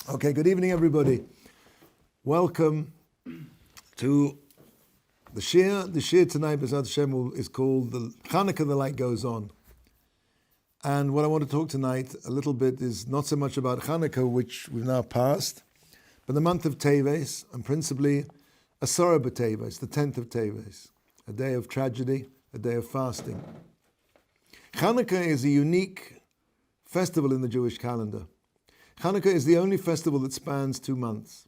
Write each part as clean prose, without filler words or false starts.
Okay, good evening, everybody. Welcome to the Shir. The Shir tonight, B'ezrat Hashem, is called the Hanukkah, the Light Goes On. And what I want to talk tonight a little bit is not so much about Hanukkah, which we've now passed, but the month of Teves, and principally Asara b'Teves, the 10th of Teves, a day of tragedy, a day of fasting. Hanukkah is a unique festival in the Jewish calendar. Hanukkah is the only festival that spans 2 months.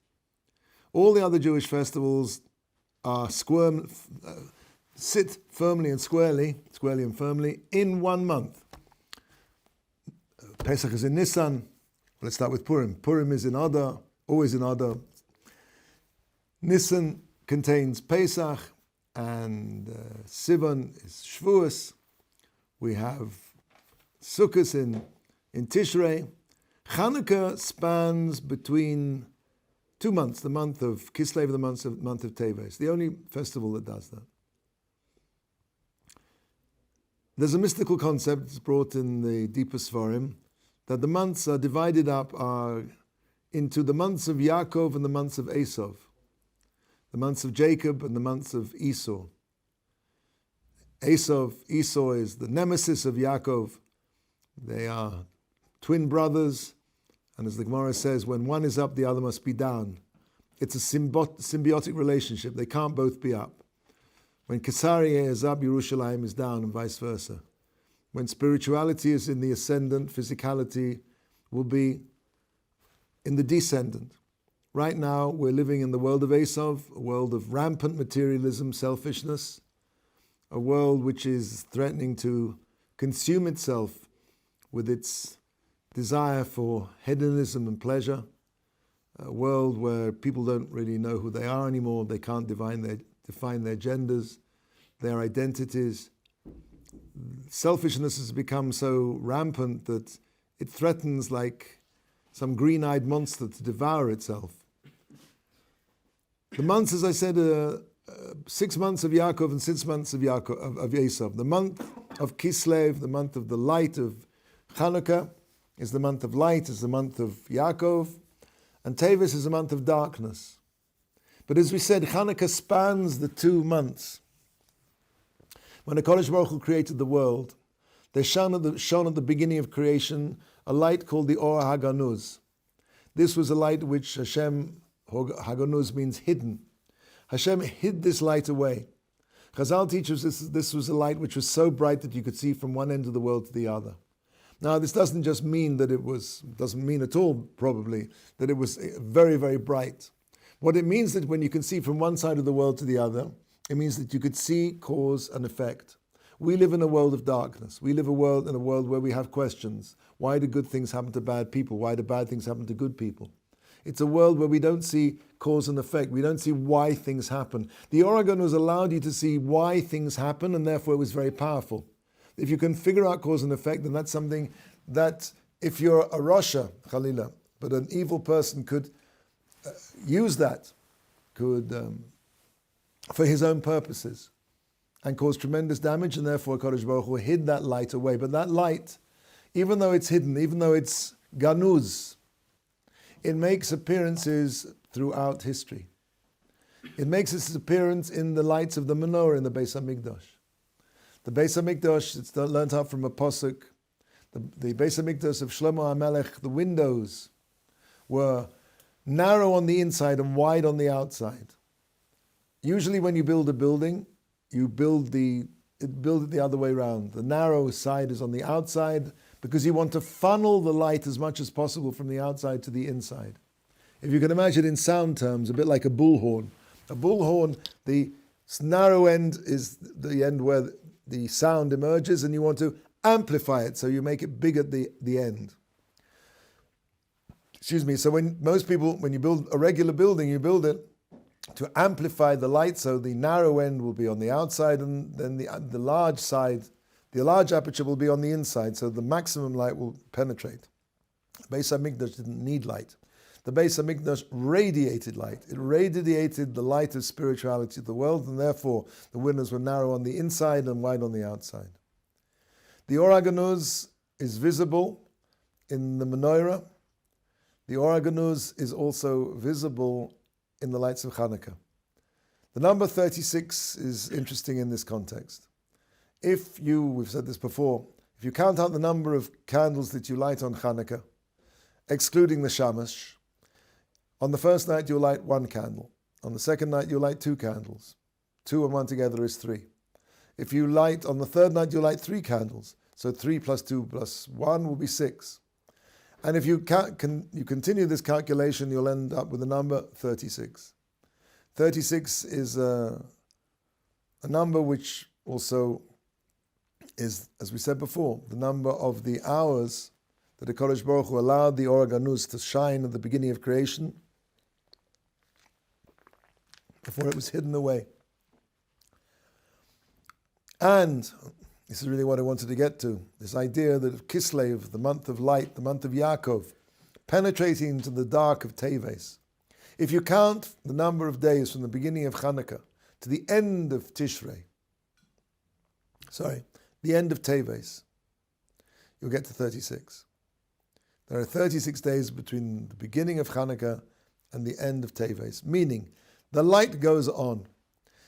All the other Jewish festivals are sit firmly and squarely and firmly in 1 month. Pesach is in Nisan. Let's start with Purim. Purim is in Adar, always in Adar. Nisan contains Pesach, and Sivan is Shavuos. We have Sukkot in Tishrei. Hanukkah spans between 2 months, the month of Kislev and the month of Teves, the only festival that does that. There's a mystical concept that's brought in the deeper Sfarim, that the months are divided up into the months of Yaakov and the months of Esav, the months of Jacob and the months of Esau. Esau is the nemesis of Yaakov. They are twin brothers, and as the Gemara says, when one is up, the other must be down. It's a symbiotic relationship. They can't both be up. When Kesaria is up, Yerushalayim is down, and vice versa. When spirituality is in the ascendant, physicality will be in the descendant. Right now, we're living in the world of Esav, a world of rampant materialism, selfishness, a world which is threatening to consume itself with its desire for hedonism and pleasure, a world where people don't really know who they are anymore, they can't define their genders, their identities. Selfishness has become so rampant that it threatens like some green-eyed monster to devour itself. The months, as I said, 6 months of Yaakov and 6 months of Esav. The month of Kislev, the month of the light of Hanukkah, is the month of light, is the month of Yaakov, and Teves is the month of darkness. But as we said, Hanukkah spans the 2 months. When the Kodesh Baruch Hu created the world, there shone at the beginning of creation a light called the Or Haganuz. This was a light which Hashem, Haganuz means hidden. Hashem hid this light away. Chazal teaches this was a light which was so bright that you could see from one end of the world to the other. Now, this doesn't just mean that doesn't mean at all, probably, that it was very, very bright. What it means that when you can see from one side of the world to the other, it means that you could see cause and effect. We live in a world of darkness. We live in a world where we have questions. Why do good things happen to bad people? Why do bad things happen to good people? It's a world where we don't see cause and effect. We don't see why things happen. The Oregon was allowed you to see why things happen, and therefore it was very powerful. If you can figure out cause and effect, then that's something that, if you're a Rasha, Khalila, but an evil person could use that, for his own purposes, and cause tremendous damage, and therefore Kodesh Baruch Hu hid that light away. But that light, even though it's hidden, even though it's ganuz, it makes appearances throughout history. It makes its appearance in the lights of the menorah in the Beis HaMikdash. The Beis HaMikdash, it's learned out from a posuk. The Beis HaMikdash of Shlomo HaMelech, the windows were narrow on the inside and wide on the outside. Usually when you build a building, you build it the other way around. The narrow side is on the outside because you want to funnel the light as much as possible from the outside to the inside. If you can imagine in sound terms, a bit like a bullhorn. A bullhorn, the narrow end is the end where the sound emerges, and you want to amplify it, so you make it big at the end. So when you build a regular building, you build it to amplify the light, so the narrow end will be on the outside, and then the large aperture will be on the inside, so the maximum light will penetrate. Beis HaMikdash didn't need light. The Beis HaMikdash radiated light. It radiated the light of spirituality of the world, and therefore the windows were narrow on the inside and wide on the outside. The Or HaGanuz is visible in the menorah. the Or HaGanuz is also visible in the lights of Hanukkah. The number 36 is interesting in this context. We've said this before, if you count out the number of candles that you light on Hanukkah, excluding the shamash, on the first night you'll light 1 candle. On the second night you'll light 2 candles. 2 and 1 together is 3. If you light on the third night, you'll light 3 candles. So 3 plus 2 plus 1 will be 6. And if you continue this calculation, you'll end up with the number 36. 36 is a number which also is, as we said before, the number of the hours that the Kodesh Baruch Hu allowed the Or HaGanuz to shine at the beginning of creation before it was hidden away. And this is really what I wanted to get to, this idea that of Kislev, the month of light, the month of Yaakov, penetrating into the dark of Teves. If you count the number of days from the beginning of Hanukkah to the end of Tishrei, the end of Teves, you'll get to 36. There are 36 days between the beginning of Hanukkah and the end of Teves, meaning the light goes on.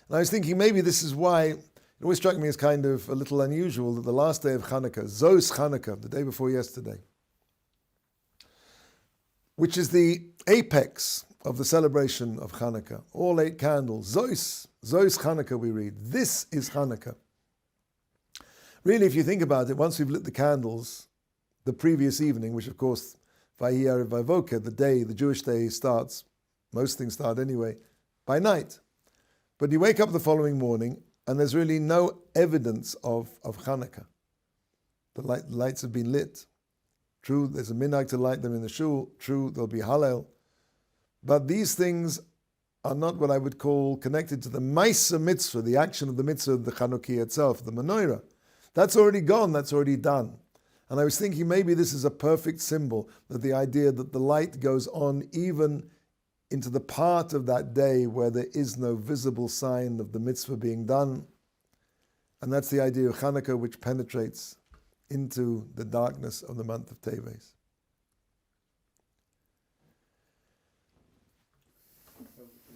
And I was thinking maybe this is why it always struck me as kind of a little unusual that the last day of Hanukkah, Zos Hanukkah, the day before yesterday, which is the apex of the celebration of Hanukkah, all 8 candles, Zos Hanukkah we read, this is Hanukkah. Really, if you think about it, once we've lit the candles, the previous evening, which of course, Vayi Erev Vayvoker, the Jewish day starts, most things start anyway, by night. But you wake up the following morning and there's really no evidence of Hanukkah. The lights have been lit. True, there's a minhag to light them in the shul. True, there'll be Hallel. But these things are not what I would call connected to the Maisa mitzvah, the action of the mitzvah of the Chanukiah itself, the menorah. That's already gone, that's already done. And I was thinking maybe this is a perfect symbol, that the idea that the light goes on even into the part of that day where there is no visible sign of the mitzvah being done. And that's the idea of Hanukkah, which penetrates into the darkness of the month of Teves.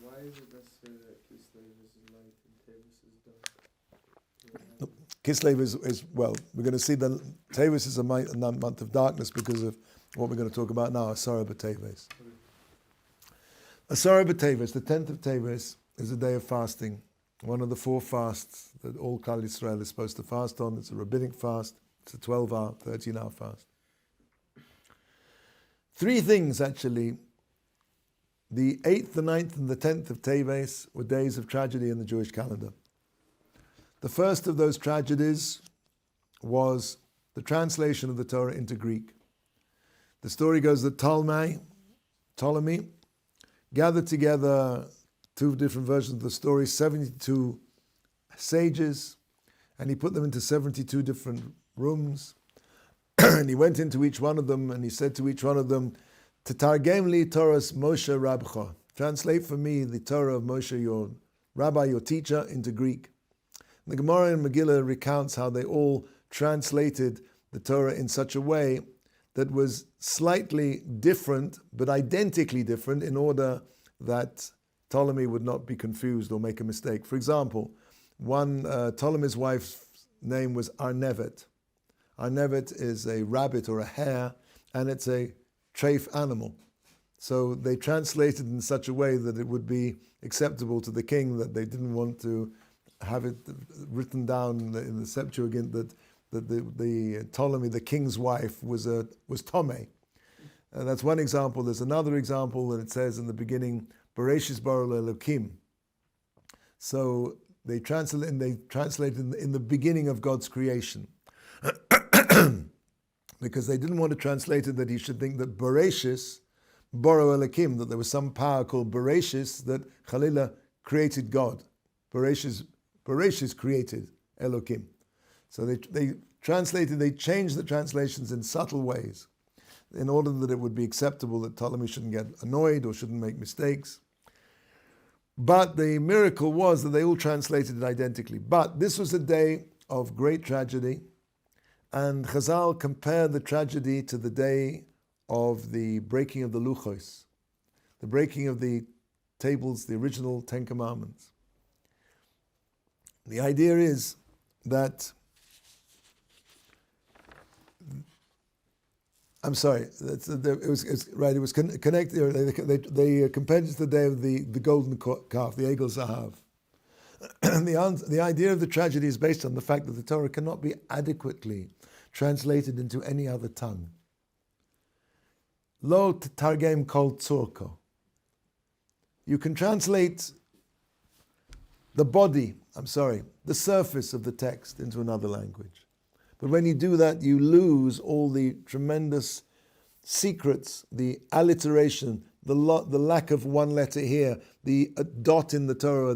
Why is it necessary that Kislev is light and Teves is dark? Kislev is well, we're going to see that Teves is a month of darkness because of what we're going to talk about now, Asara B'Teves. Asara B'Teves, the 10th of Teves, is a day of fasting. One of the 4 fasts that all Klal Yisrael is supposed to fast on. It's a rabbinic fast. It's a 12-hour, 13-hour fast. 3 things, actually. The 8th, the 9th, and the 10th of Teves were days of tragedy in the Jewish calendar. The first of those tragedies was the translation of the Torah into Greek. The story goes that Ptolemy, gathered together 2 different versions of the story, 72 sages, and he put them into 72 different rooms. And he went into each one of them and he said to each one of them, Tetargem li Torahs Moshe Rabcha. Translate for me the Torah of Moshe, your rabbi, your teacher, into Greek. And the Gemara in Megillah recounts how they all translated the Torah in such a way that was slightly different, but identically different, in order that Ptolemy would not be confused or make a mistake. For example, Ptolemy's wife's name was Arnevet. Arnevet is a rabbit or a hare, and it's a treif animal. So they translated in such a way that it would be acceptable to the king, that they didn't want to have it written down in the Septuagint that the Ptolemy, the king's wife, was Tomei. That's one example. There's another example that it says in the beginning, Bereshis bara Elokim. So they translated in the beginning of God's creation. Because they didn't want to translate it that he should think that Bereshis bara Elokim, that there was some power called Bereshis that Chalila created God. Bereshis created Elokim. So they changed the translations in subtle ways in order that it would be acceptable, that Ptolemy shouldn't get annoyed or shouldn't make mistakes. But the miracle was that they all translated it identically. But this was a day of great tragedy, and Chazal compared the tragedy to the day of the breaking of the luchos, the breaking of the tables, the original 10 Commandments. The idea is that, I'm sorry, it was connected, they compared it to the day of the golden calf, the Egel Zahav. The idea of the tragedy is based on the fact that the Torah cannot be adequately translated into any other tongue. Lo targem kol tzorko. You can translate the surface of the text into another language. But when you do that, you lose all the tremendous secrets, the alliteration, the lack of one letter here, the dot in the Torah,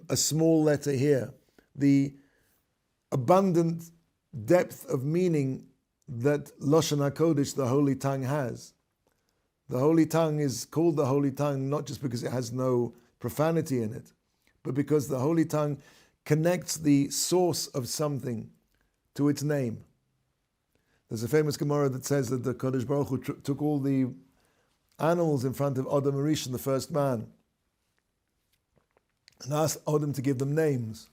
a small letter here, the abundant depth of meaning that Lashon HaKodesh, the Holy Tongue, has. The Holy Tongue is called the Holy Tongue not just because it has no profanity in it, but because the Holy Tongue connects the source of something to its name. There's a famous Gemara that says that the Kodesh Baruch Hu took all the animals in front of Adam Rishon, the first man, and asked Adam to give them names.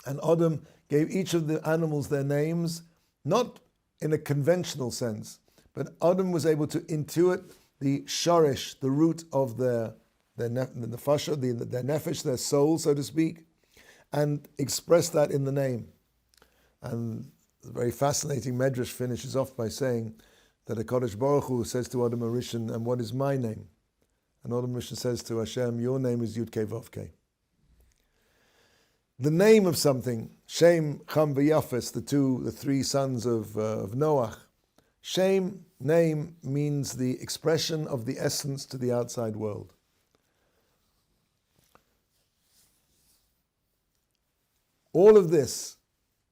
And Adam gave each of the animals their names, not in a conventional sense, but Adam was able to intuit the shorish, the root of their nefesh, their nefesh, their soul, so to speak, and express that in the name. And the very fascinating Medrash finishes off by saying that a Kodesh Baruch Hu says to Adam Rishon, and what is my name? And Adam Rishon says to Hashem, your name is Yud Kei Vav Kei. The name of something, Shem, Cham, v'Yafes, the three sons of Noach. Shem, name, means the expression of the essence to the outside world. All of this,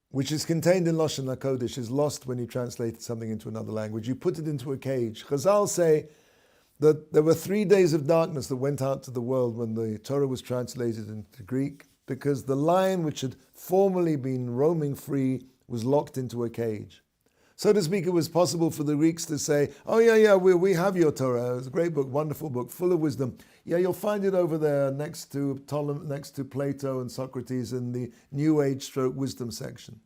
which is contained in Lashon HaKodesh, is lost when you translate something into another language. You put it into a cage. Chazal say that there were 3 days of darkness that went out to the world when the Torah was translated into Greek, because the lion which had formerly been roaming free was locked into a cage. So to speak, it was possible for the Greeks to say, oh yeah, we have your Torah. It's a great book, wonderful book, full of wisdom. Yeah, you'll find it over there next to Plato and Socrates in the New Age / wisdom section.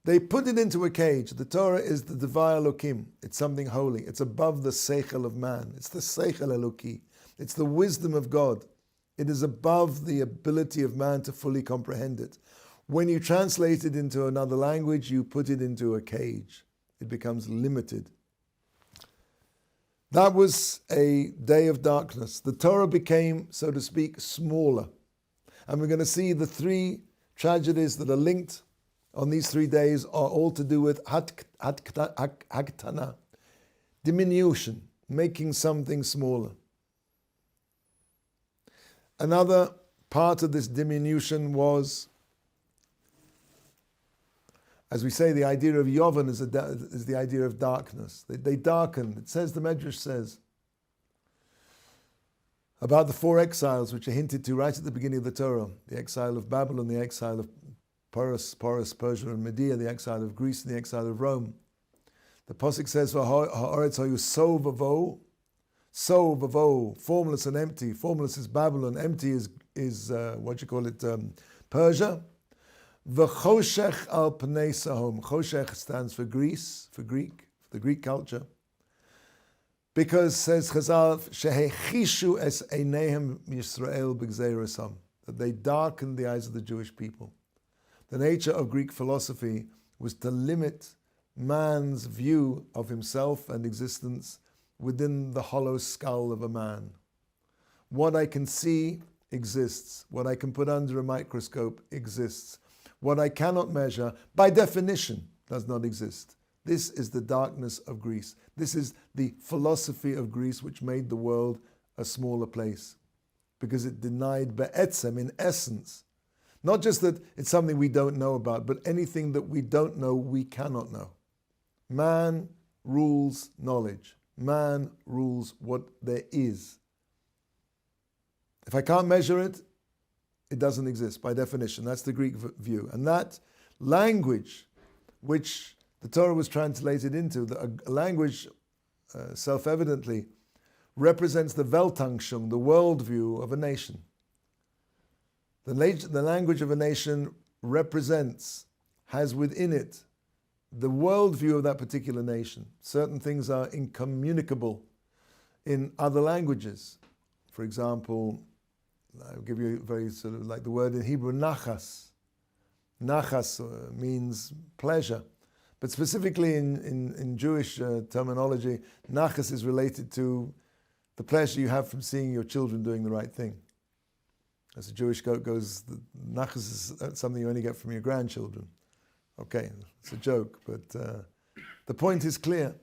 They put it into a cage. The Torah is the Devai Elokim. It's something holy. It's above the Seichel of man. It's the Seichel Eloki. It's the wisdom of God. It is above the ability of man to fully comprehend it. When you translate it into another language, you put it into a cage. It becomes limited. That was a day of darkness. The Torah became, so to speak, smaller. And we're going to see the 3 tragedies that are linked on these 3 days are all to do with haktana, diminution, making something smaller. Another part of this diminution was, as we say, the idea of Yovan is the idea of darkness. They darkened. It says, the Medrash says, about the 4 exiles which are hinted to right at the beginning of the Torah. The exile of Babylon, the exile of Paris, Persia and Media, the exile of Greece and the exile of Rome. The Pasuk says, Ha'aretz hayu so vavo, formless and empty. Formless is Babylon, empty is Persia. V'choshech al pnei sahom. Choshech stands for Greece, for the Greek culture. Because, says Chazal, shehechishu es einehem Yisrael b'gzeirasam, that they darkened the eyes of the Jewish people. The nature of Greek philosophy was to limit man's view of himself and existence within the hollow skull of a man. What I can see exists. What I can put under a microscope exists. What I cannot measure, by definition, does not exist. This is the darkness of Greece. This is the philosophy of Greece which made the world a smaller place. Because it denied be'etzem, in essence. Not just that it's something we don't know about, but anything that we don't know, we cannot know. Man rules knowledge. Man rules what there is. If I can't measure it, it doesn't exist by definition. That's the Greek view. And that language which the Torah was translated into, a language self-evidently, represents the Weltanschauung, the worldview of a nation. The language of a nation has within it the worldview of that particular nation. Certain things are incommunicable in other languages. For example, I'll give you very sort of like the word in Hebrew, nachas. Nachas means pleasure. But specifically in Jewish terminology, nachas is related to the pleasure you have from seeing your children doing the right thing. As a Jewish quote goes, nachas is something you only get from your grandchildren. Okay, it's a joke, but the point is clear.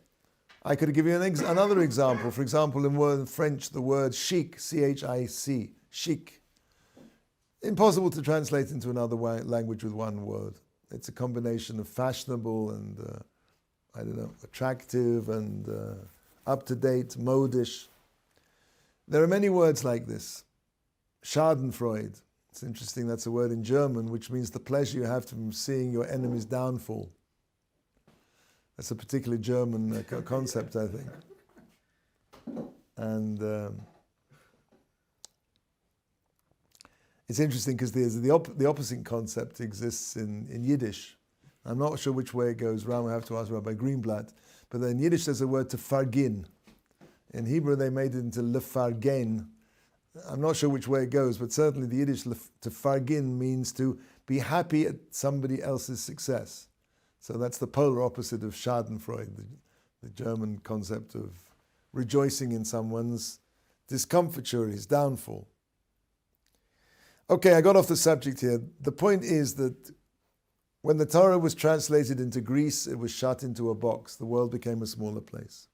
I could give you another example. For example, in French, the word chic, C-H-I-C, chic. Impossible to translate into another language with one word. It's a combination of fashionable and, attractive and up-to-date, modish. There are many words like this. Schadenfreude. It's interesting, that's a word in German, which means the pleasure you have from seeing your enemy's downfall. That's a particular German concept, I think. And it's interesting because the opposite concept exists in Yiddish. I'm not sure which way it goes round. We have to ask Rabbi Greenblatt. But in Yiddish there's a word to fargin. In Hebrew they made it into lefargen. I'm not sure which way it goes, but certainly the Yiddish to fargin means to be happy at somebody else's success. So that's the polar opposite of Schadenfreude, the German concept of rejoicing in someone's discomfiture, his downfall. Okay, I got off the subject here. The point is that when the Torah was translated into Greece, it was shut into a box. The world became a smaller place.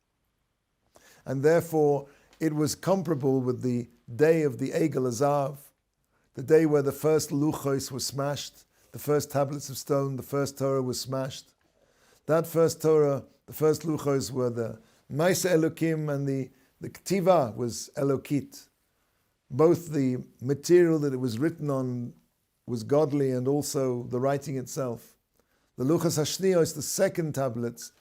And therefore, it was comparable with the day of the Egel Azav, the day where the first luchos were smashed, the first tablets of stone, the first Torah was smashed. That first Torah, the first luchos were the Maisa Elokim, and the Ktiva was Elokit. Both the material that it was written on was godly and also the writing itself. The Luchas Hashnios, the second tablets,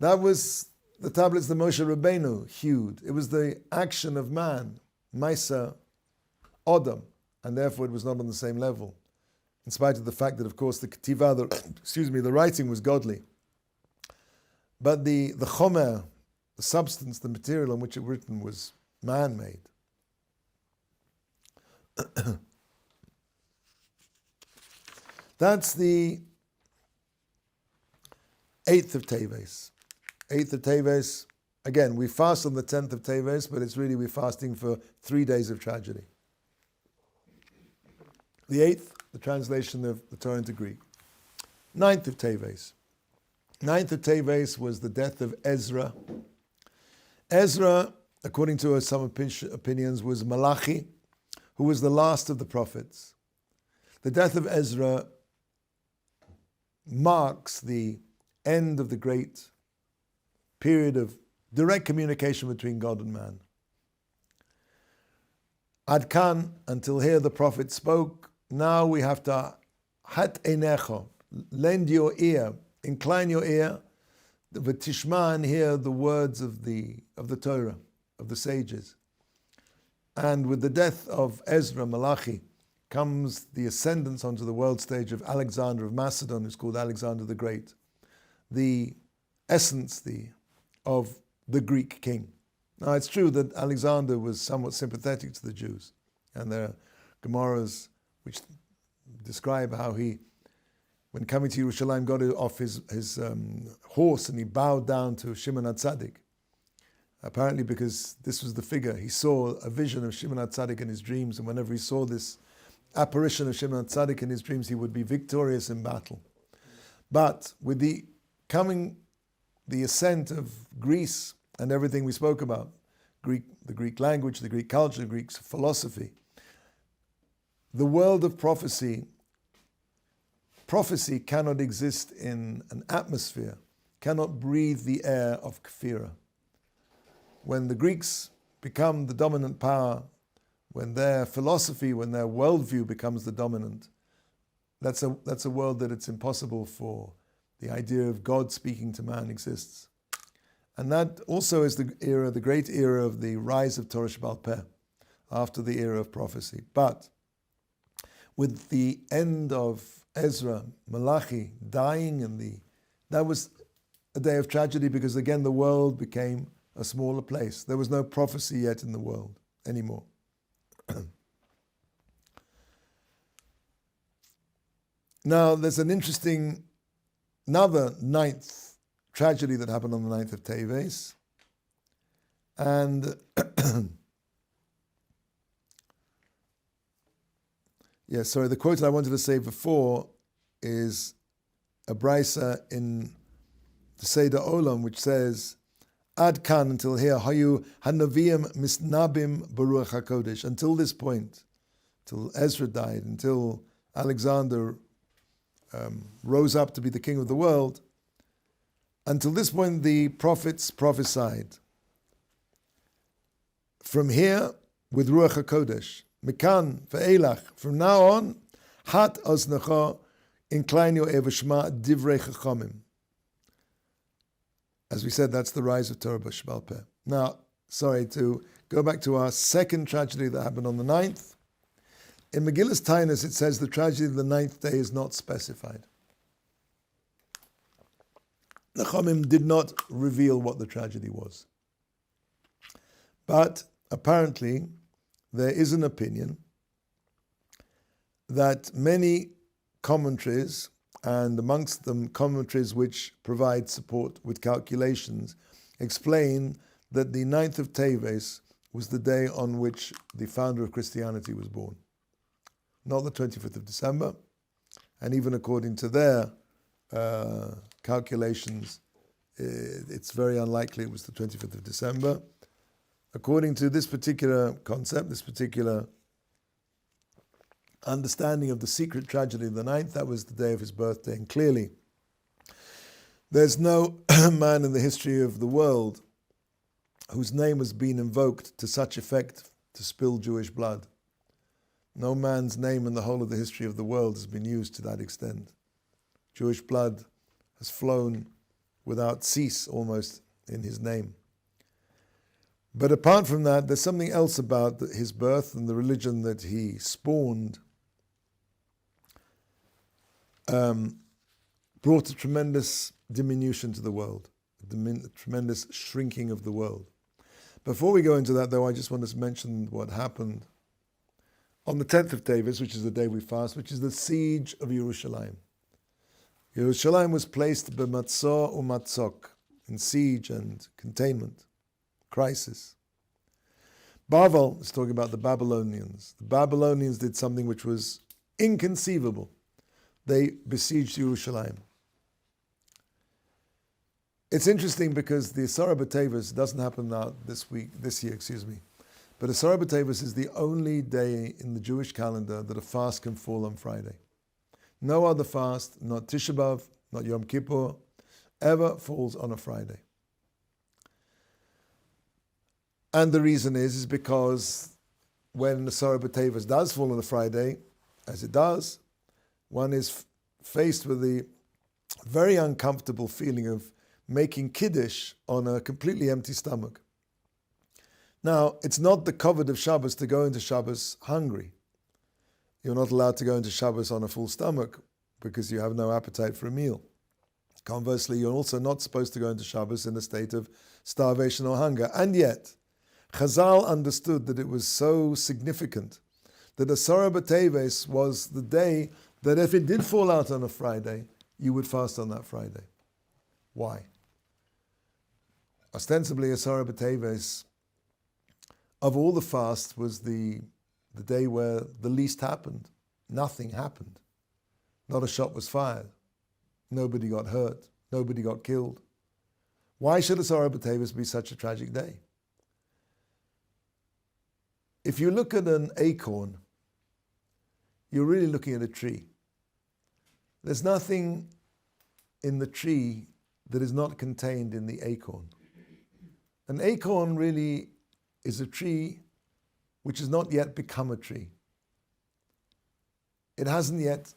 that was the tablets that Moshe Rabbeinu hewed. It was the action of man, Maisa Odom, and therefore it was not on the same level. In spite of the fact that, of course, the Ketiva, the writing was godly. But the Chomer, the substance, the material on which it was written was man-made. That's the 8th of Teves. 8th of Teves, again, we fast on the 10th of Teves, but it's really we're fasting for 3 days of tragedy. The 8th, the translation of the Torah into Greek. 9th of Teves. 9th of Teves was the death of Ezra. Ezra, according to some opinions, was Malachi, who was the last of the prophets. The death of Ezra marks the end of the great period of direct communication between God and man. Ad kan, until here the prophet spoke. Now we have to hat einecho, lend your ear, incline your ear, v'tishma, and hear the words of the Torah, of the sages. And with the death of Ezra, Malachi, comes the ascendance onto the world stage of Alexander of Macedon, who's called Alexander the Great, the essence of the Greek king. Now it's true that Alexander was somewhat sympathetic to the Jews, and there are Gemaras which describe how he, when coming to Yerushalayim, got off his horse and he bowed down to Shimon HaTzadik. Apparently because this was the figure. He saw a vision of Shimon HaTzadik in his dreams, and whenever he saw this apparition of Shimon HaTzadik in his dreams, he would be victorious in battle. But with the ascent of Greece and everything we spoke about, the Greek language, the Greek culture, the Greek philosophy, the world of prophecy cannot exist in an atmosphere, cannot breathe the air of Kfira. When the Greeks become the dominant power, when their philosophy, when their worldview becomes the dominant, that's a world that it's impossible for the idea of God speaking to man exists. And that also is the great era of the rise of Torah Sheba'al Peh, after the era of prophecy. But with the end of Ezra, Malachi dying, that was a day of tragedy, because again the world became a smaller place. There was no prophecy yet in the world anymore. Now there's another ninth tragedy that happened on the 9th of Teves. And the quote that I wanted to say before is a brisa in the Seder Olam, which says, Ad kan, until here, hayu hanavim misnabim baruch hakodesh. Until this point, till Ezra died, until Alexander rose up to be the king of the world, until this point the prophets prophesied. From here, with Ruach HaKodesh, Mikan ve'elach, from now on, hat oznecha, incline your ear v'shma divrei chachamim. As we said, that's the rise of Torah Sheba'al Peh. Now, to go back to our second tragedy that happened on the 9th. In Megillus Tainus, it says the tragedy of the 9th day is not specified. The Chachamim did not reveal what the tragedy was. But apparently, there is an opinion that many commentaries, and amongst them commentaries which provide support with calculations, explain that the 9th of Teves was the day on which the founder of Christianity was born. Not the 25th of December, and even according to their calculations, it's very unlikely it was the 25th of December. According to this particular concept, this particular understanding of the secret tragedy of the 9th, that was the day of his birthday. And clearly, there's no man in the history of the world whose name has been invoked to such effect to spill Jewish blood. No man's name in the whole of the history of the world has been used to that extent. Jewish blood has flown without cease almost in his name. But apart from that, there's something else about his birth and the religion that he spawned, brought a tremendous diminution to the world, a tremendous shrinking of the world. Before we go into that, though, I just want to mention what happened on the 10th of Teves, which is the day we fast, which is the siege of Yerushalayim. Yerushalayim was placed b'matzor u'matzok, in siege and containment, crisis. Bavel is talking about the Babylonians. The Babylonians did something which was inconceivable. They besieged Yerushalayim. It's interesting because the Asara B'Teves doesn't happen now this year. But Asara B'Teves is the only day in the Jewish calendar that a fast can fall on Friday. No other fast, not Tisha B'Av, not Yom Kippur, ever falls on a Friday. And the reason is because when Asara B'Teves does fall on a Friday, as it does, one is faced with the very uncomfortable feeling of making Kiddush on a completely empty stomach. Now, it's not the covet of Shabbos to go into Shabbos hungry. You're not allowed to go into Shabbos on a full stomach because you have no appetite for a meal. Conversely, you're also not supposed to go into Shabbos in a state of starvation or hunger. And yet, Chazal understood that it was so significant that Asara B'Teves was the day that if it did fall out on a Friday, you would fast on that Friday. Why? Ostensibly, Asara B'Teves, of all the fasts, was the day where the least happened. Nothing happened. Not a shot was fired. Nobody got hurt. Nobody got killed. Why should Asara B'Teves be such a tragic day? If you look at an acorn, you're really looking at a tree. There's nothing in the tree that is not contained in the acorn. An acorn really is a tree which has not yet become a tree. It hasn't yet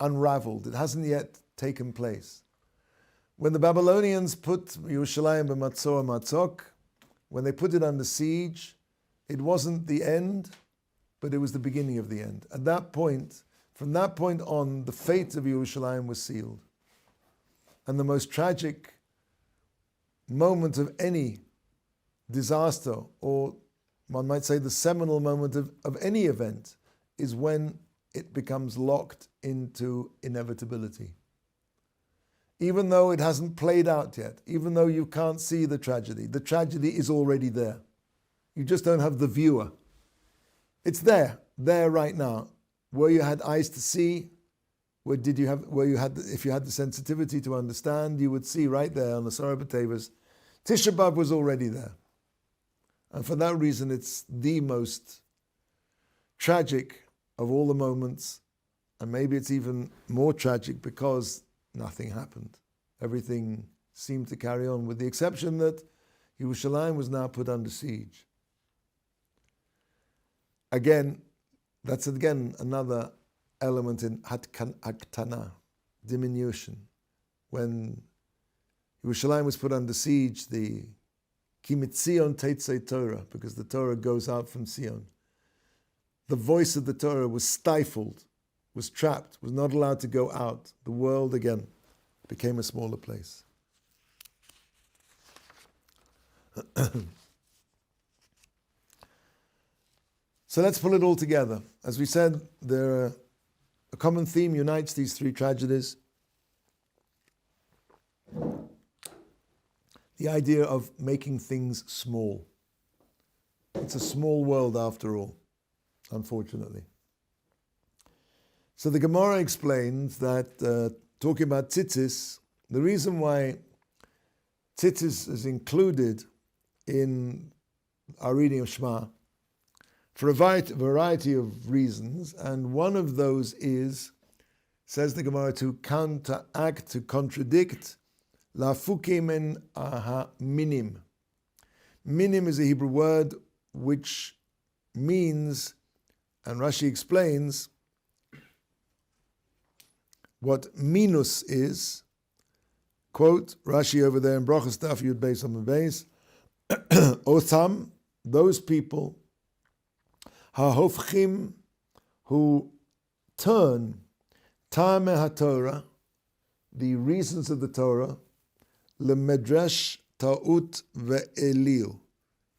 unraveled. It hasn't yet taken place. When the Babylonians put Yerushalayim b'matzor matzok, when they put it under siege, it wasn't the end, but it was the beginning of the end. At that point, from that point on, the fate of Yerushalayim was sealed. And the most tragic moment of any disaster, or one might say the seminal moment of any event, is when it becomes locked into inevitability. Even though it hasn't played out yet, even though you can't see the tragedy is already there. You just don't have the viewer. It's there right now. Where you had eyes to see, if you had the sensitivity to understand, you would see right there on the Sorah Teves, Tisha B'Av was already there. And for that reason, it's the most tragic of all the moments, and maybe it's even more tragic because nothing happened. Everything seemed to carry on, with the exception that Yerushalayim was now put under siege. Again, that's another element in Haktana, diminution. When Yerushalayim was put under siege, the Kimitzion Teitzei Torah, because the Torah goes out from Zion. The voice of the Torah was stifled, was trapped, was not allowed to go out. The world again became a smaller place. So let's pull it all together. As we said, a common theme unites these three tragedies. The idea of making things small. It's a small world after all, unfortunately. So the Gemara explains that, talking about tzitzis, the reason why tzitzis is included in our reading of Shema, for a variety of reasons, and one of those is, says the Gemara, to counteract, to contradict, lafukim en aha minim. Minim is a Hebrew word which means, and Rashi explains, what minus is. Quote, Rashi over there in Brachas Daf Yud Beis Amud Beis, Otham, those people, hahofchim, who turn Ta'ameh HaTorah, the reasons of the Torah, lemedrash ta'ut ve'elil,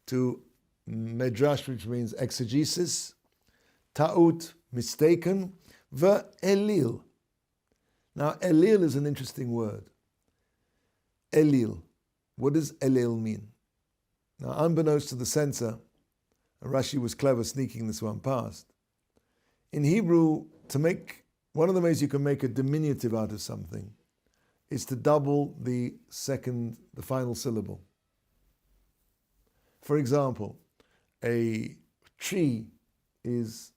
to medrash, which means exegesis, ta'ut, mistaken, ve'elil. Now, elil is an interesting word. Elil. What does elil mean? Now, unbeknownst to the censor, Rashi was clever sneaking this one past. In Hebrew, one of the ways you can make a diminutive out of something is to double the final syllable. For example, a tree is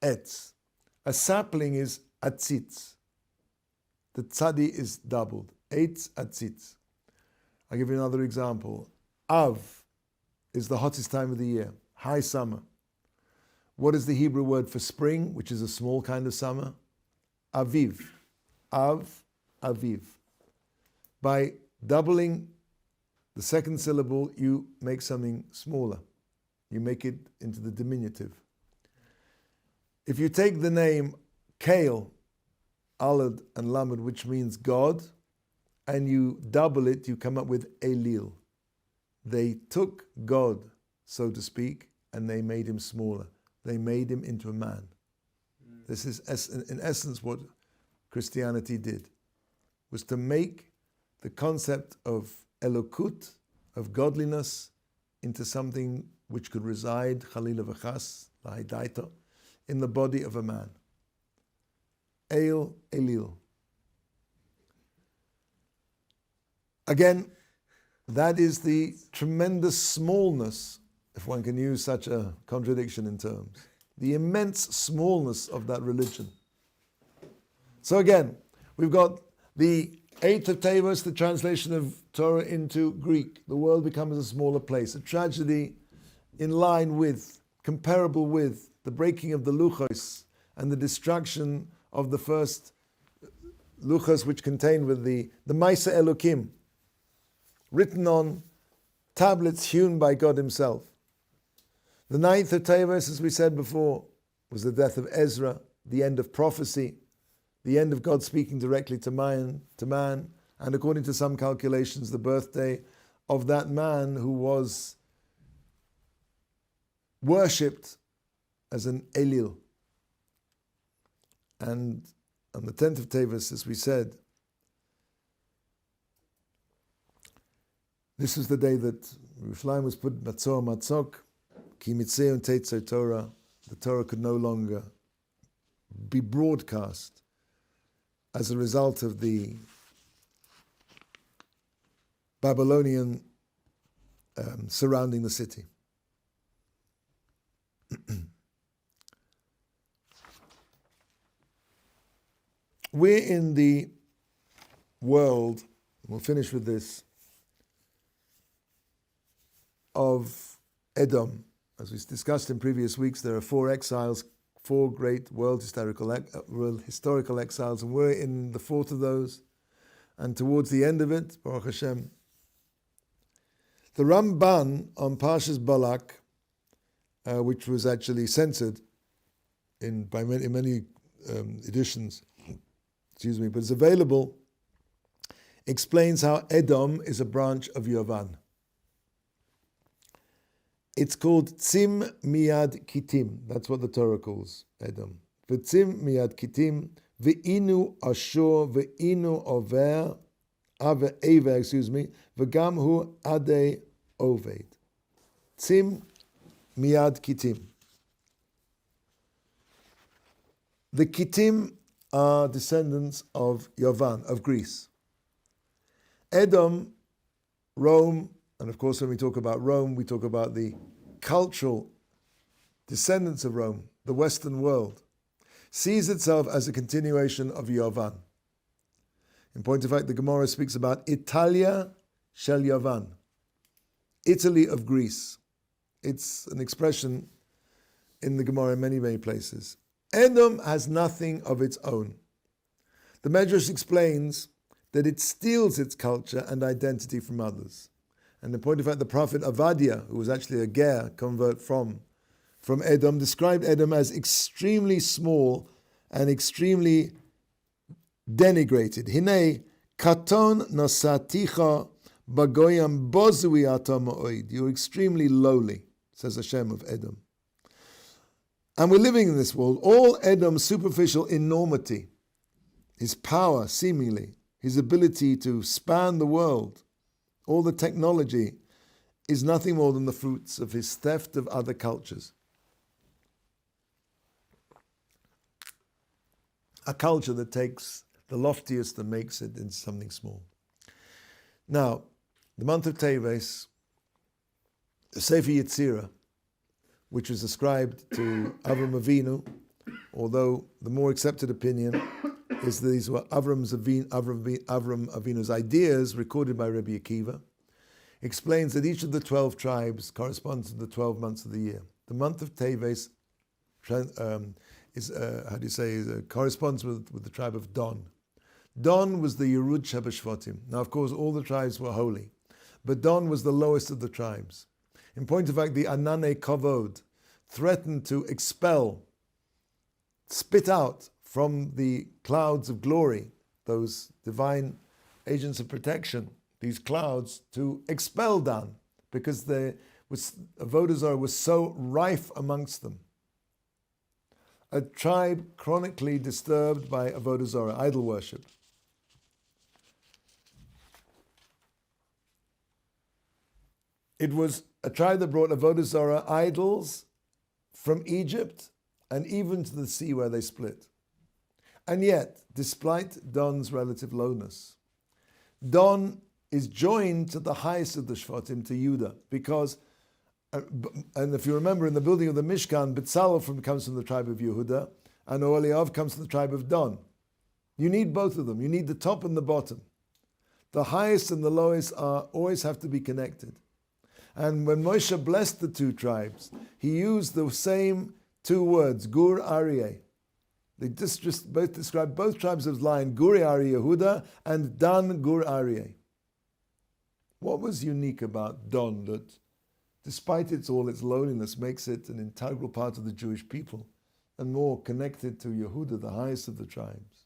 etz. A sapling is atzitz. The tzadi is doubled. Eitz atzitz. I'll give you another example. Av is the hottest time of the year, high summer. What is the Hebrew word for spring, which is a small kind of summer? Aviv. Av, aviv. By doubling the second syllable, you make something smaller. You make it into the diminutive. If you take the name Kale, Alad and Lamed, which means God, and you double it, you come up with Elil. They took God, so to speak, and they made him smaller. They made him into a man. This is, in essence, what Christianity did, was to make the concept of Elokut, of godliness, into something which could reside, Chalila v'chas, lahaidaita, in the body of a man. Elil. Again, that is the tremendous smallness, if one can use such a contradiction in terms, the immense smallness of that religion. So again, we've got the 8th of Teves, the translation of Torah into Greek. The world becomes a smaller place, a tragedy in line with, comparable with, the breaking of the luchos and the destruction of the first luchas which contain with the Maisa Elokim, written on tablets hewn by God himself. The 9th of Teves, as we said before, was the death of Ezra, the end of prophecy, the end of God speaking directly to man, and according to some calculations, the birthday of that man who was worshipped as an Elil. And on the 10th of Teves, as we said, this was the day that Yerushalayim was put Matzor Matzok, Ki Mitzeon Teitzer Torah. The Torah could no longer be broadcast as a result of the Babylonian surrounding the city. We're in the world, we'll finish with this, of Edom. As we discussed in previous weeks, there are 4 exiles, 4 great world historical exiles, and we're in the 4th of those. And towards the end of it, Baruch Hashem, the Ramban on Parshas Balak, which was actually censored in many editions, but it's available, explains how Edom is a branch of Yavan. It's called Tzim Miyad Kitim. That's what the Torah calls Edom. V'tzim Miyad Kitim, v'inu Ashur, v'inu Over, v'gam hu Adei Oved. Tzim Miyad Kitim. The Kitim are descendants of Yavan, of Greece. Edom, Rome, and of course when we talk about Rome, we talk about the cultural descendants of Rome, the Western world, sees itself as a continuation of Yavan. In point of fact, the Gemara speaks about Italia shel Yavan, Italy of Greece. It's an expression in the Gemara in many, many places. Edom has nothing of its own. The Medrash explains that it steals its culture and identity from others. And in point of fact, the prophet Avadia, who was actually a Ger, convert from Edom, described Edom as extremely small and extremely denigrated. Hine katon nasaticha bagoyam bozui atam oid. You're extremely lowly, says Hashem of Edom. And we're living in this world. All Edom's superficial enormity, his power, seemingly, his ability to span the world, all the technology, is nothing more than the fruits of his theft of other cultures. A culture that takes the loftiest and makes it into something small. Now, the month of Teves, the Sefer Yetzirah, which was ascribed to Avram Avinu, although the more accepted opinion is that these were Avram Avinu's ideas recorded by Rabbi Akiva, explains that each of the 12 tribes corresponds to the 12 months of the year. The month of Teves corresponds with the tribe of Don. Don was the Yerud Shebashvatim. Now, of course, all the tribes were holy, but Don was the lowest of the tribes. In point of fact, the Anane Kavod threatened to expel, spit out from the clouds of glory, those divine agents of protection, these clouds, to expel Dan, because Avodah Zarah was so rife amongst them. A tribe chronically disturbed by Avodah Zarah, idol worship. It was a tribe that brought Avodah Zarah idols from Egypt and even to the sea where they split. And yet, despite Don's relative lowness, Don is joined to the highest of the Shvatim, to Judah, because, and if you remember, in the building of the Mishkan, Betzalel comes from the tribe of Yehuda, and Oholiav comes from the tribe of Don. You need both of them. You need the top and the bottom. The highest and the lowest always have to be connected. And when Moshe blessed the two tribes, he used the same two words, Gur Aryeh. They both describe both tribes of lion, Gur Ari Yehuda and Dan Gur Aryeh. What was unique about Dan that, despite all its lowliness, makes it an integral part of the Jewish people and more connected to Yehuda, the highest of the tribes?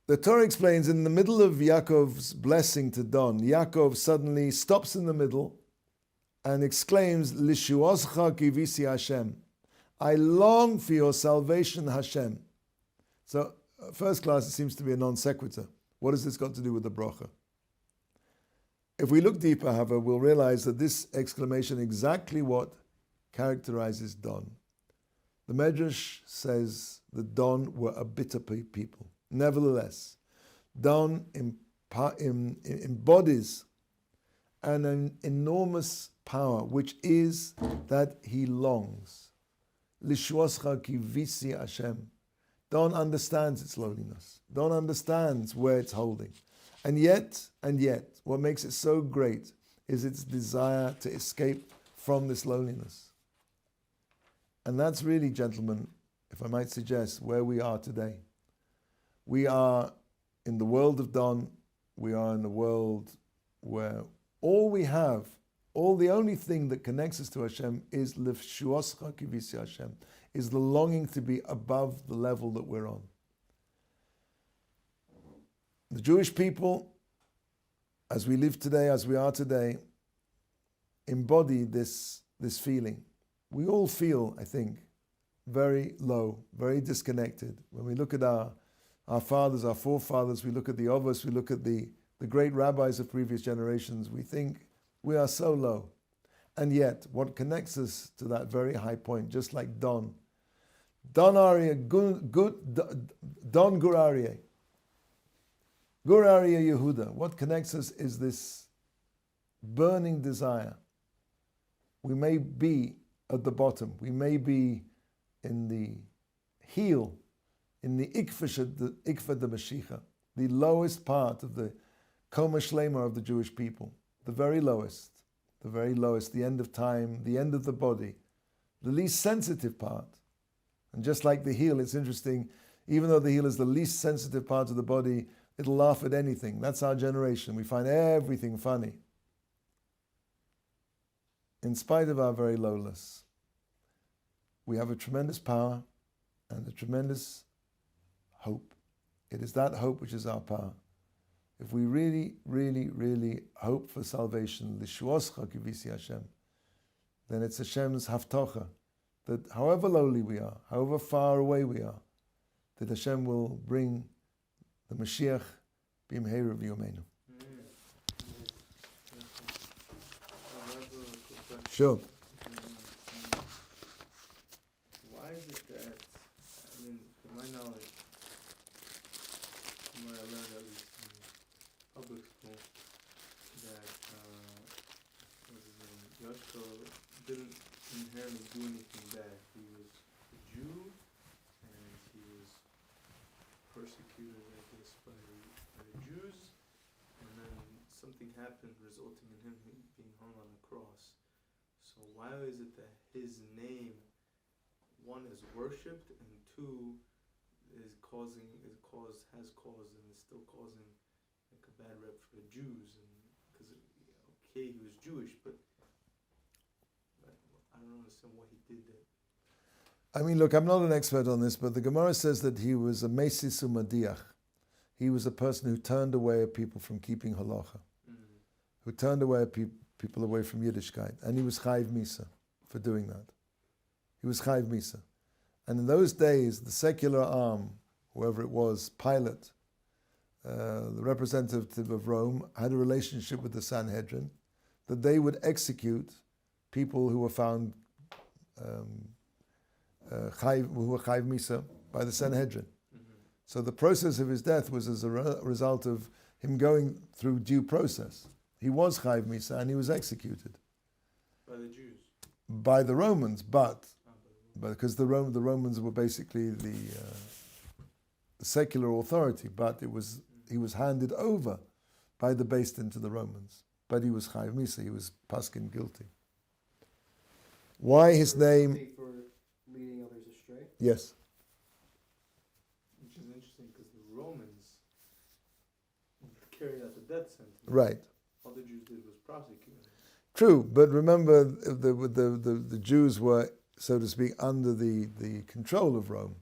The Torah explains in the middle of Yaakov's blessing to Dan, Yaakov suddenly stops in the middle and exclaims, Lishuoscha kivisi Hashem. I long for your salvation, Hashem. So, first class, it seems to be a non sequitur. What has this got to do with the bracha? If we look deeper, however, we'll realize that this exclamation is exactly what characterizes Dan. The Medrash says that Dan were a bitter people. Nevertheless, Dan embodies an enormous power, which is that he longs. Lishwascha kivisi Hashem. Dan understands its lowliness. Dan understands where it's holding. And yet, what makes it so great is its desire to escape from this lowliness. And that's really, gentlemen, if I might suggest, where we are today. We are in the world of Dan. We are in a world where the only thing that connects us to Hashem is Lifshuoscha kivisi Hashem, is the longing to be above the level that we're on. The Jewish people, as we live today, as we are today, embody this feeling. We all feel, I think, very low, very disconnected. When we look at our fathers, our forefathers, we look at the Avos, we look at the great rabbis of previous generations, we think we are so low. And yet, what connects us to that very high point, just like Dan Aryeh, Dan Gur Aryeh, Gur Aryeh Yehuda, what connects us is this burning desire. We may be at the bottom, we may be in the heel, in the Ikva de Mashiach, the lowest part of the Koma Shlema of the Jewish people, the very lowest, the end of time, the end of the body, the least sensitive part. And just like the heel, it's interesting, even though the heel is the least sensitive part of the body, it'll laugh at anything. That's our generation. We find everything funny. In spite of our very lowness, we have a tremendous power and a tremendous hope. It is that hope which is our power. If we really, really, really hope for salvation, Lishuoscha kivisi Hashem, then it's Hashem's haftocha, that however lowly we are, however far away we are, that Hashem will bring the Mashiach b'imheira v'yomeinu. Sure. Why is it that, I mean, from my knowledge, from what I learned at least in public school, that Yaakov didn't inherently do anything bad. He was a Jew, and he was persecuted, I guess, by the Jews, and then something happened resulting in him being hung on the cross. So why is it that his name, one, is worshipped, and two, has caused and is still causing like a bad rep for the Jews? And because okay, he was Jewish, but I don't understand what he did there. I mean, look, I'm not an expert on this, but the Gemara says that he was a mesis umadiach. He was a person who turned away people from keeping halacha, who turned away people away from Yiddishkeit, and he was chayv misa for doing that. He was chayv misa. And in those days, the secular arm, whoever it was, Pilate, the representative of Rome, had a relationship with the Sanhedrin, that they would execute people who were found who were chayv misa by the Sanhedrin. So the process of his death was as a result of him going through due process. He was chayv misa and he was executed By the Jews? By the Romans, but because the Romans were basically the secular authority, but he was handed over by the Beis Din to the Romans. But he was chayv misa, he was paskin guilty. Why his name? For leading others astray. Yes. Which is interesting because the Romans carried out the death sentence. Right. All the Jews did was prosecute. True, but remember the Jews were, so to speak, under the control of Rome,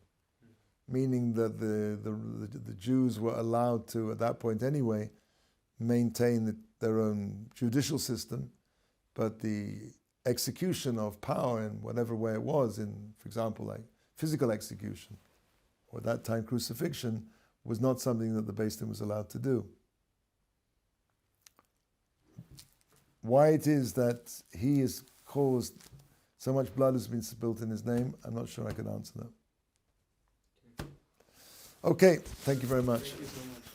meaning that the Jews were allowed to, at that point anyway, maintain their own judicial system, but the execution of power in whatever way it was, in, for example, like physical execution, or at that time crucifixion, was not something that the Beis Din was allowed to do. Why it is that he has caused so much blood has been spilt in his name, I'm not sure I can answer that. Okay, thank you very much. Thank you so much.